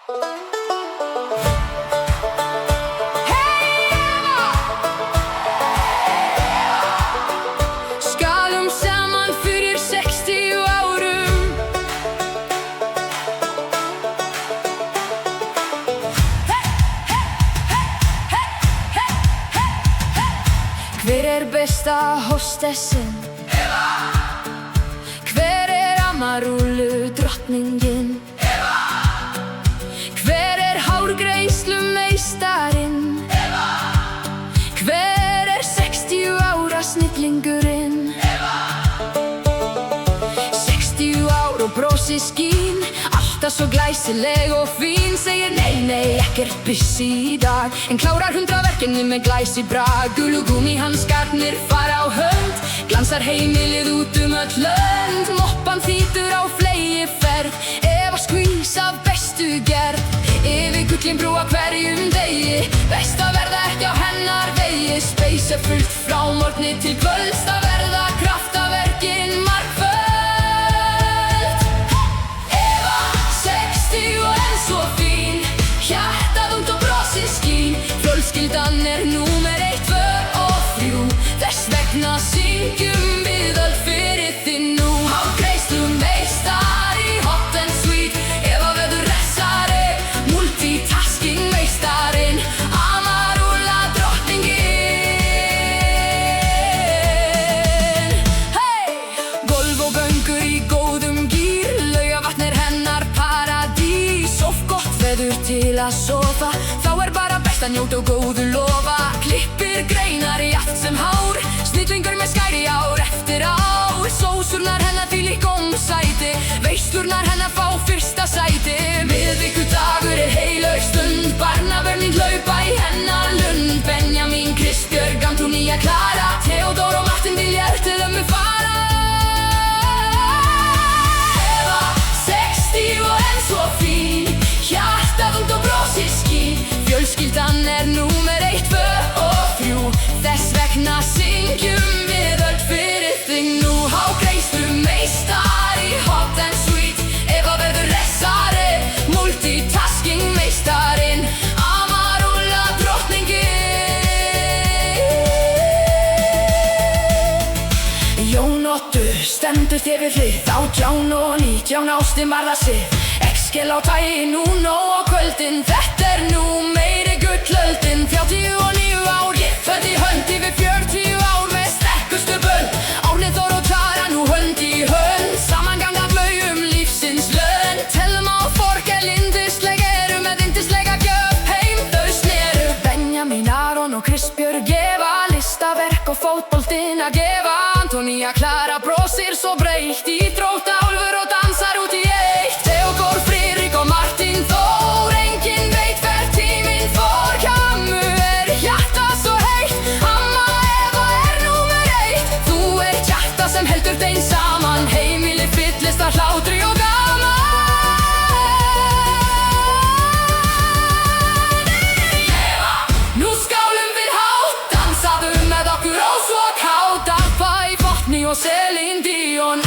Skalum saman fyrir 60 árum. Hver besta hostessin? Eva! Hver Amarúlu drottningin? Eva! Hver hárgreiðslumeistarinn? Eva! Hver 60 ára snillingurinn? Eva! 60 ár og brosi skín, alltaf svo glæsileg og fín. Segir nei, nei, ekkert busy í dag, en klárar 100 verkefni með glæsibrag. Gulugúmi hanskarnir fara á hönd, glansar heimilið út öll lönd. Moppan þýtur á fleygiferð, Eva skvís af bestu gerð. Yfir Gullinbrú á hverjum degi, best að verða ekki á hennar vegi. Speys fullt frá morgni til kvölds, það verða kraftaverkin margföld. Eva, 60 og enn svo fín, hjartað ungt og brosið skín. Fjölskyldan númer 1, 2 og 3, þess vegna syngjum við öll fyrir þig nú. Hárgreiðslumeistari, hot and sweet, Eva verður hressari, multitasking meistarinn, Amarúla drottningin. Hey! Golf og göngur í góðum gír, Laugarvatn hennar paradís. Of gott veður til að sofa, þá bara best að njóta og góðu lofa. Klippir greinar í allt sem hár, snillingur með skæri ár eftir ár. Sósurnar hennar þvílík gómsæti, veislurnar hennar fá fyrsta sæti. Miðvikudagur heilög stund, barnabörnin hlaupa í hennar lund. Benjamín, Kristbjörg, Antonía, Klara, Theodór og Martin vilja til ömmu fara. Eva, 60 og enn svo fín, hjartað ungt og brosið skín. Fjölskyldan númer 1, 2 og 3, þess vegna syngjum við öll fyrir þig nú. Hárgreiðslumeistari, hot and sweet, Eva verður hressari, multitasking meistarinn, Amarúla drottningin. Jónóttu stendur þér við hlið, 18 og 19 ástin varða sig. Exkel á tagi núna og á kvöldin, þetta nú meiri gullöldin. 39 ár, ég född í hönd yfir 40 ár með sterkustu bönd. Árni Þór og Klara nú hönd í hönd, samangang af laugum lífsins lönd. Telma og Þorkel yndisleg með yndislega gjöf heim þau sneru. Benjamín, Aron og Kristbjörg gefa listaverk og fótboltinn að gefa. Antonía, Klara brosir svo breitt, íþróttaálfur og dansar út í eitt. Theodór, Friðrik og Martin Þór, enginn veit hver tíminn fór. Hjá ömmu hjarta svo heitt, amma Eva númer 1. Þú hjarta sem heldur þeim saman, heimili fyllist af hlátri og gaman. Eva, nú skálum við hátt, dansaðu með okkur og svo kátt. Abba í botni og Celine Dion,